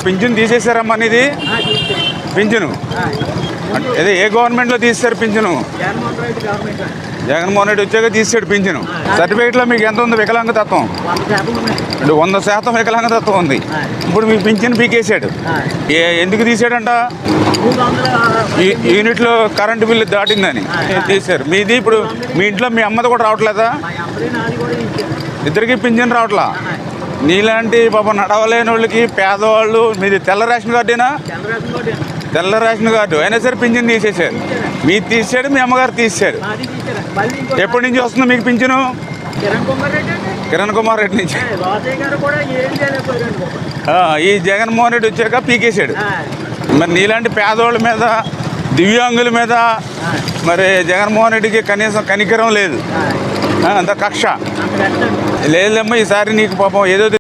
పింఛను తీసేశారమ్మా ఇది పింఛను అదే ఏ గవర్నమెంట్లో తీస్తారు పింఛను? జగన్మోహన్ రెడ్డి వచ్చాక తీసాడు పింఛను. సర్టిఫికేట్లో మీకు ఎంత ఉంది వికలాంగతత్వం? 100% వికలాంగతత్వం ఉంది. ఇప్పుడు మీ పింఛను పీకేసాడు. ఎందుకు తీసాడంట? యూనిట్లో కరెంటు బిల్లు దాటిందని తీశారు. మీది ఇప్పుడు మీ ఇంట్లో మీ అమ్మది కూడా రావట్లేదా? ఇద్దరికి పింఛను రావట్లా. నీలాంటి పాపం నడవలేని వాళ్ళకి, పేదవాళ్ళు, మీది తెల్ల రేషన్ కార్డేనా? తెల్ల రేషన్ కార్డు అయినా సరే పింఛను తీసేశారు. మీరు తీసాడు, మీ అమ్మగారు తీసారు. ఎప్పటి నుంచి వస్తుంది మీకు పింఛను? కిరణ్ కుమార్ రెడ్డి నుంచి. ఈ జగన్మోహన్ రెడ్డి వచ్చాక పీకేశాడు. మరి నీలాంటి పేదవాళ్ళ మీద, దివ్యాంగుల మీద మరి జగన్మోహన్ రెడ్డికి కనీసం కనికరం లేదు. అంత కక్ష లేదమ్మా. ఈసారి నీకు పాపం ఏదో